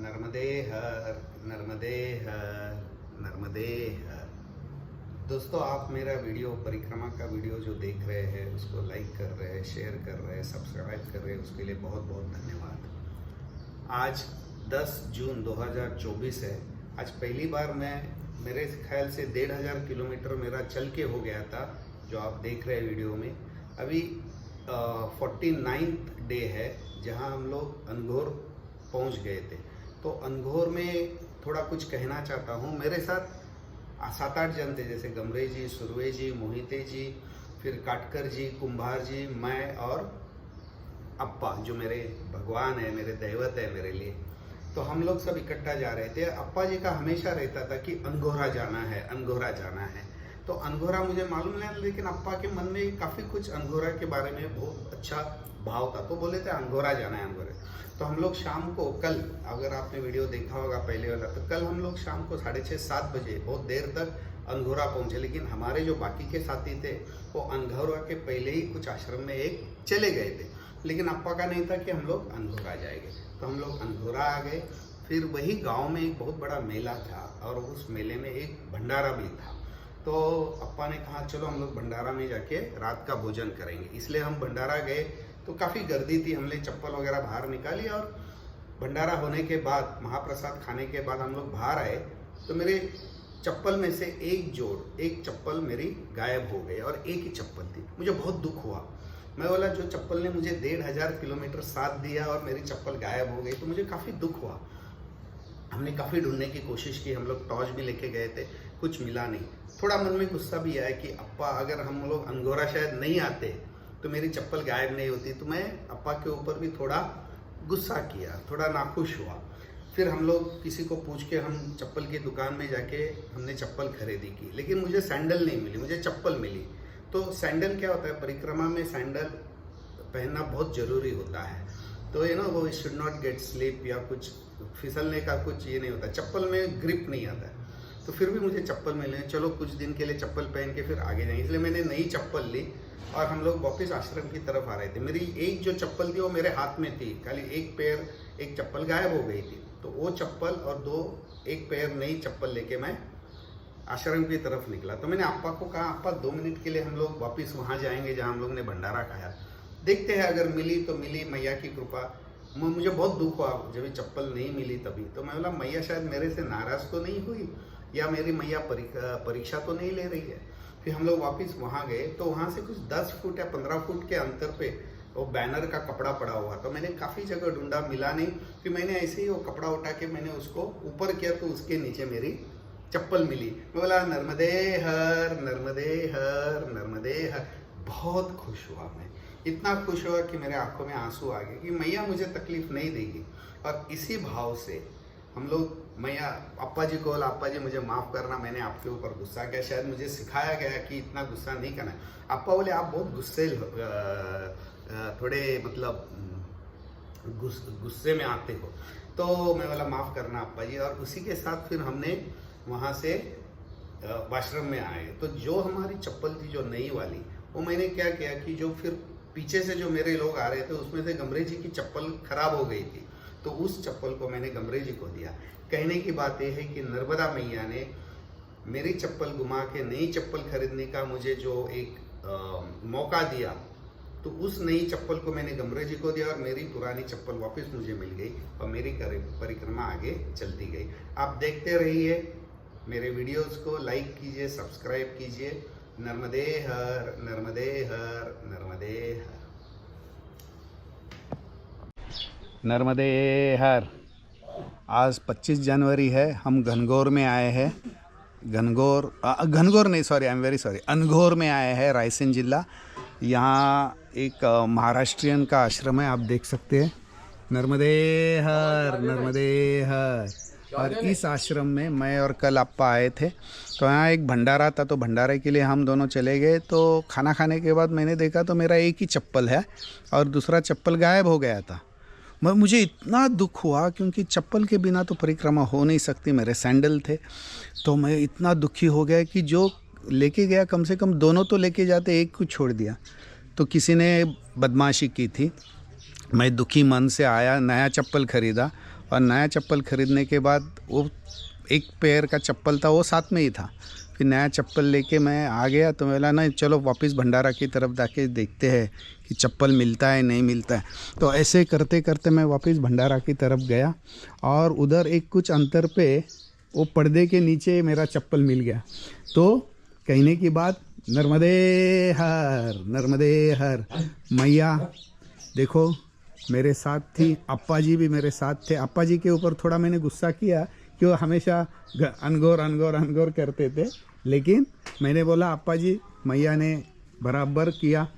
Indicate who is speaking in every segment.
Speaker 1: नर्मदे हर, नर्मदे हर, नर्मदे हर। दोस्तों, आप मेरा वीडियो परिक्रमा का वीडियो जो देख रहे हैं उसको लाइक कर रहे हैं, शेयर कर रहे हैं, सब्सक्राइब कर रहे हैं, उसके लिए बहुत बहुत धन्यवाद। आज 10 जून 2024 है। आज पहली बार मैं मेरे ख्याल से 1500 किलोमीटर मेरा चल के हो गया था, जो आप देख रहे हैं वीडियो में। अभी 49th डे है जहां हम लोग अनघोर पहुंच गए थे। तो अनघोर में थोड़ा कुछ कहना चाहता हूं। मेरे साथ 7-8 जन थे, जैसे गमरे जी, सुरवे जी, मोहिते जी, फिर काटकर जी, कुंभार जी, मैं और अप्पा, जो मेरे भगवान है, मेरे दैवत है मेरे लिए। तो हम लोग सब इकट्ठा जा रहे थे। अप्पा जी का हमेशा रहता था कि अनघोरा जाना है, अनघोरा जाना है। तो अनघोरा मुझे मालूम नहीं, लेकिन अप्पा के मन में काफ़ी कुछ अनघोरा के बारे में बहुत अच्छा भाव था। तो बोले थे अनघोरा जाना है, अनघोरा। तो हम लोग शाम को, कल अगर आपने वीडियो देखा होगा पहले वाला, तो कल हम लोग शाम को 6:30-7 बजे बहुत देर तक अनघोरा पहुंचे। लेकिन हमारे जो बाकी के साथी थे वो अनघोरा के पहले ही कुछ आश्रम में एक चले गए थे। लेकिन अप्पा का नहीं था कि हम लोग अनघोरा जाएंगे। तो हम लोग अनघोरा आ गए। फिर वही गांव में एक बहुत बड़ा मेला था और उस मेले में एक भंडारा भी था। तो अप्पा ने कहा चलो हम लोग भंडारा में जाके रात का भोजन करेंगे। इसलिए हम भंडारा गए। तो काफ़ी गर्दी थी, हमने चप्पल वगैरह बाहर निकाली और भंडारा होने के बाद, महाप्रसाद खाने के बाद हम लोग बाहर आए। तो मेरे चप्पल में से एक चप्पल मेरी गायब हो गई और एक ही चप्पल थी। मुझे बहुत दुख हुआ। मैं बोला, जो चप्पल ने मुझे 1500 किलोमीटर साथ दिया और मेरी चप्पल गायब हो गई, तो मुझे काफ़ी दुख हुआ। हमने काफ़ी ढूंढने की कोशिश की, हम लोग टॉर्च भी लेके गए थे, कुछ मिला नहीं। थोड़ा मन में गुस्सा भी आया कि अप्पा, अगर हम लोग अनघोरा शायद नहीं आते तो मेरी चप्पल गायब नहीं होती। तो मैं अप्पा के ऊपर भी थोड़ा गुस्सा किया, थोड़ा नाखुश हुआ। फिर हम लोग किसी को पूछ के हम चप्पल की दुकान में जाके हमने चप्पल खरीदी की। लेकिन मुझे सैंडल नहीं मिली, मुझे चप्पल मिली। तो सैंडल क्या होता है, परिक्रमा में सैंडल पहनना बहुत ज़रूरी होता है। तो वो शुड नॉट गेट स्लिप या कुछ फिसलने का कुछ ये नहीं होता, चप्पल में ग्रिप नहीं आता है। तो फिर भी मुझे चप्पल मिले। चलो कुछ दिन के लिए चप्पल पहन के फिर आगे जाएंगे, इसलिए मैंने नई चप्पल ली और हम लोग वापस आश्रम की तरफ आ रहे थे। मेरी एक जो चप्पल थी वो मेरे हाथ में थी, खाली एक चप्पल गायब हो गई थी। तो वो चप्पल और एक पैर नई चप्पल लेके मैं आश्रम की तरफ निकला। तो मैंने अप्पा को कहा, अप्पा 2 मिनट के लिए हम लोग वापस वहाँ जाएंगे जहाँ हम लोग ने भंडारा खाया, देखते हैं अगर मिली तो मिली, मैया की कृपा। मुझे बहुत दुख हुआ जब ये चप्पल नहीं मिली तभी। तो मैं बोला, मैया शायद मेरे से नाराज़ तो नहीं हुई, या मेरी मैया परीक्षा तो नहीं ले रही है। फिर हम लोग वापस वहाँ गए। तो वहाँ से कुछ 10 फुट या 15 फुट के अंतर पे वो बैनर का कपड़ा पड़ा हुआ। तो मैंने काफ़ी जगह ढूंढा, मिला नहीं। फिर मैंने ऐसे ही वो कपड़ा उठा के मैंने उसको ऊपर किया, तो उसके नीचे मेरी चप्पल मिली। मैं बोला, नर्मदे हर, नर्मदे हर, नर्मदे हर। बहुत खुश हुआ मैं, इतना खुश हुआ कि मेरे आंखों में आंसू आ गए कि मैया मुझे तकलीफ नहीं देगी। और इसी भाव से हम लोग, मैया, अप्पा जी को बोला, अप्पा जी मुझे माफ़ करना, मैंने आपके ऊपर गुस्सा किया, शायद मुझे सिखाया गया कि इतना गुस्सा नहीं करना है। अप्पा बोले, आप बहुत थोड़े मतलब गुस्से में आते हो। तो मैं बोला, माफ़ करना अप्पा जी। और उसी के साथ फिर हमने वहाँ से आश्रम में आए। तो जो हमारी चप्पल थी, जो नई वाली, वो मैंने क्या किया कि जो फिर पीछे से जो मेरे लोग आ रहे थे उसमें से गमरे जी की चप्पल खराब हो गई थी। तो उस चप्पल को मैंने गमरे जी को दिया। कहने की बात यह है कि नर्मदा मैया ने मेरी चप्पल घुमा के नई चप्पल खरीदने का मुझे जो एक मौका दिया, तो उस नई चप्पल को मैंने गमरे जी को दिया और मेरी पुरानी चप्पल वापस मुझे मिल गई और मेरी परिक्रमा आगे चलती गई। आप देखते रहिए मेरे वीडियोस को, लाइक कीजिए, सब्सक्राइब कीजिए। नर्मदे हर, नर्मदे हर, नर्मदे हर, नर्मदे हर। आज 25 जनवरी है। हम घनघोर में आए हैं। घनघोर नहीं, sorry, I am very sorry, अनघोर में आए हैं, रायसेन जिला। यहाँ एक महाराष्ट्रियन का आश्रम है, आप देख सकते हैं। नर्मदे हर, नर्मदे हर। और इस आश्रम में मैं और कल अप्पा आए थे। तो यहाँ एक भंडारा था, तो भंडारे के लिए हम दोनों चले गए। तो खाना खाने के बाद मैंने देखा तो मेरा एक ही चप्पल है और दूसरा चप्पल गायब हो गया था। मुझे इतना दुख हुआ क्योंकि चप्पल के बिना तो परिक्रमा हो नहीं सकती, मेरे सैंडल थे। तो मैं इतना दुखी हो गया कि जो लेके गया, कम से कम दोनों तो लेके जाते, एक को छोड़ दिया। तो किसी ने बदमाशी की थी। मैं दुखी मन से आया, नया चप्पल ख़रीदा और नया चप्पल ख़रीदने के बाद वो एक पैर का चप्पल था वो साथ में ही था। फिर नया चप्पल लेके मैं आ गया तो बोला ना चलो वापस भंडारा की तरफ जाके देखते हैं कि चप्पल मिलता है नहीं मिलता है। तो ऐसे करते करते मैं वापस भंडारा की तरफ गया और उधर एक कुछ अंतर पे वो पर्दे के नीचे मेरा चप्पल मिल गया। तो कहने की बात नर्मदे हर मैया देखो मेरे साथ थी। अप्पा जी भी मेरे साथ थे। अप्पा जी के ऊपर थोड़ा मैंने गुस्सा किया कि वो हमेशा अनगौर करते थे, लेकिन मैंने बोला अप्पा जी मैया ने बराबर किया।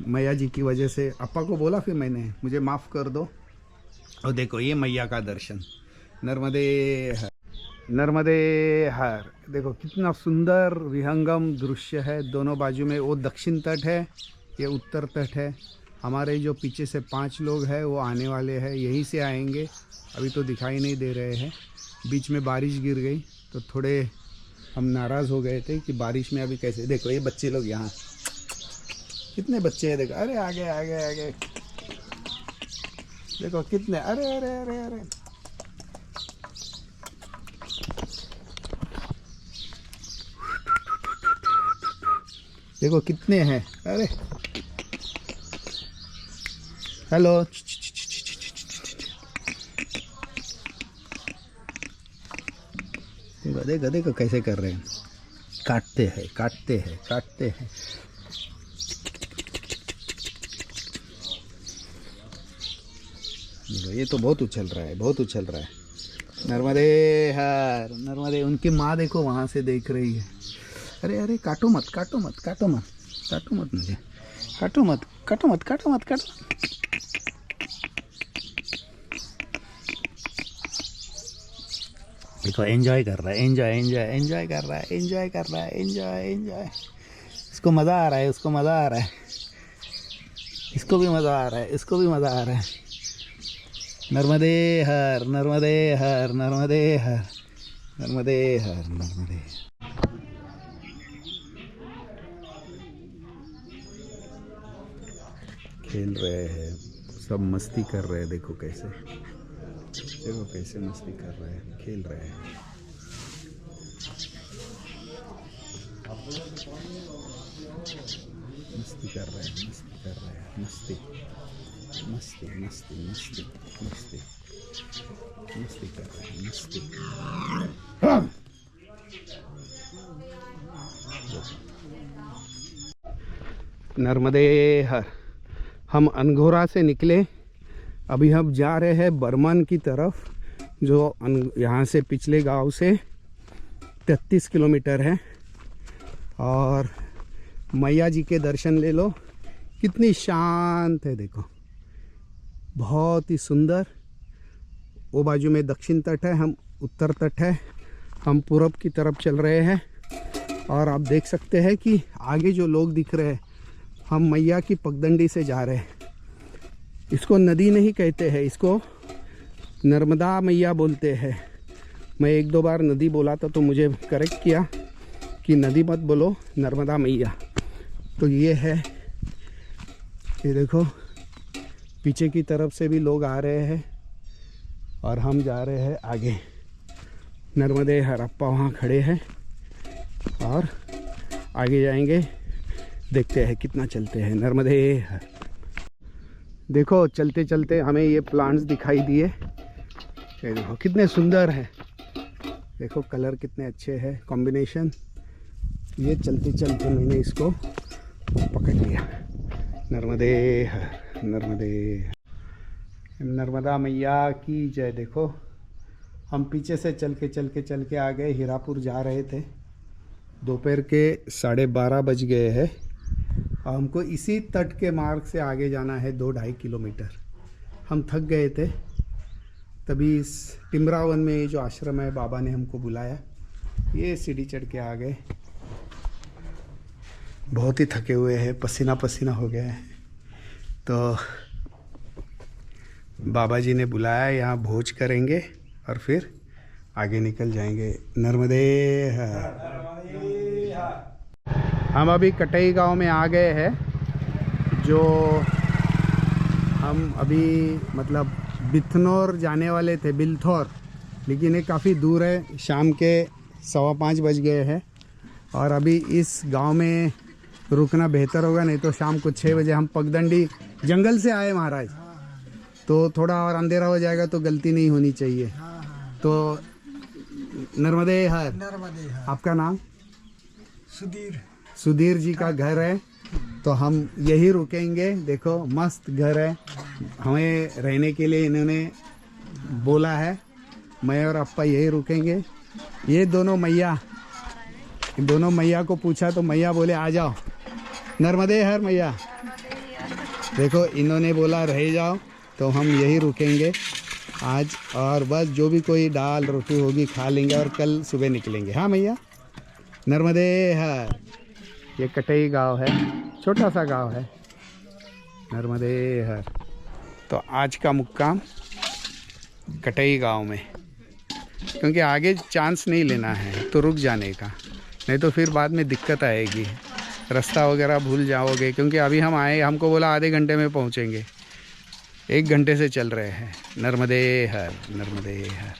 Speaker 1: मैया जी की वजह से अप्पा को बोला फिर मैंने मुझे माफ़ कर दो। और देखो ये मैया का दर्शन नर्मदे हर देखो कितना सुंदर विहंगम दृश्य है। दोनों बाजू में वो दक्षिण तट है, ये उत्तर तट है। हमारे जो पीछे से 5 लोग हैं वो आने वाले हैं, यहीं से आएंगे। अभी तो दिखाई नहीं दे रहे हैं। बीच में बारिश गिर गई तो थोड़े हम नाराज़ हो गए थे कि बारिश में अभी कैसे। देखो ये बच्चे लोग यहाँ कितने बच्चे हैं, देखो अरे आगे देखो कितने अरे देखो कितने हैं। अरे हेलो देखो कैसे कर रहे हैं, काटते हैं। ये तो बहुत उछल रहा है। नर्मदे उनकी माँ देखो वहाँ से देख रही है। अरे काटो मत मुझे, काटो मत। देखो एंजॉय कर रहा है। इसको मज़ा आ रहा है, इसको भी मज़ा आ रहा है। नर्मदे हर। खेल रहे हैं सब, मस्ती कर रहे हैं। देखो कैसे मस्ती कर रहे हैं, खेल रहे हैं। मस्ती कर रहे हैं। मस्ती कर रहे हैं। नर्मदे हर। हम अनघोरा से निकले, अभी हम जा रहे हैं बर्मन की तरफ, जो यहाँ से पिछले गांव से 33 किलोमीटर है। और मैया जी के दर्शन ले लो, कितनी शांत है। देखो बहुत ही सुंदर। वो बाजू में दक्षिण तट है, हम उत्तर तट है। हम पूरब की तरफ चल रहे हैं और आप देख सकते हैं कि आगे जो लोग दिख रहे हैं, हम मैया की पगडंडी से जा रहे हैं। इसको नदी नहीं कहते हैं, इसको नर्मदा मैया बोलते हैं। मैं 1-2 बार नदी बोला था तो मुझे करेक्ट किया कि नदी मत बोलो, नर्मदा मैया। तो ये है, ये देखो पीछे की तरफ से भी लोग आ रहे हैं और हम जा रहे हैं आगे। नर्मदे हर। अप्पा वहाँ खड़े हैं और आगे जाएंगे, देखते हैं कितना चलते हैं। नर्मदे हर। देखो चलते चलते हमें ये प्लांट्स दिखाई दिए, ये देखो कितने सुंदर है। देखो कलर कितने अच्छे हैं, कॉम्बिनेशन। ये चलते चलते मैंने इसको पकड़ लिया। नर्मदे हर। नर्मदा मैया की जय। देखो हम पीछे से चल के आ गए, हीरापुर जा रहे थे। दोपहर के 12:30 बज गए हैं और हमको इसी तट के मार्ग से आगे जाना है 2-2.5 किलोमीटर। हम थक गए थे, तभी इस टिमरावन में ये जो आश्रम है बाबा ने हमको बुलाया। ये सीढ़ी चढ़ के आ गए, बहुत ही थके हुए हैं, पसीना हो गया है। तो बाबा जी ने बुलाया, यहाँ भोज करेंगे और फिर आगे निकल जाएंगे। नर्मदे हम अभी कटई गांव में आ गए हैं। जो हम अभी मतलब
Speaker 2: बिथनौर जाने वाले थे, बिलथौर, लेकिन ये काफ़ी दूर है। शाम के 5:15 बज गए हैं और अभी इस गांव में रुकना बेहतर होगा, नहीं तो शाम को 6 बजे हम पगडंडी जंगल से आए महाराज, तो थोड़ा और अंधेरा हो जाएगा तो गलती नहीं होनी चाहिए। तो नर्मदे हर। आपका नाम? सुधीर जी का घर है, तो हम यही रुकेंगे। देखो मस्त घर है, हमें रहने के लिए इन्होंने बोला है। मैं और अप्पा यही रुकेंगे। ये दोनों मैया को पूछा तो मैया बोले आ जाओ, नर्मदे हर मैया। देखो इन्होंने बोला रह जाओ, तो हम यही रुकेंगे आज, और बस जो भी कोई दाल रोटी होगी खा लेंगे और कल सुबह निकलेंगे। हाँ मैया, नर्मदे हर। ये कटई गांव है, छोटा सा गांव है, नर्मदे हर। तो आज का मुक्काम कटई गांव में, क्योंकि आगे चांस नहीं लेना है तो रुक जाने का, नहीं तो फिर बाद में दिक्कत आएगी, रास्ता वगैरह भूल जाओगे। क्योंकि अभी हम आए, हमको बोला आधे घंटे में पहुंचेंगे, 1 घंटे से चल रहे हैं। नर्मदे हर, नर्मदे हर।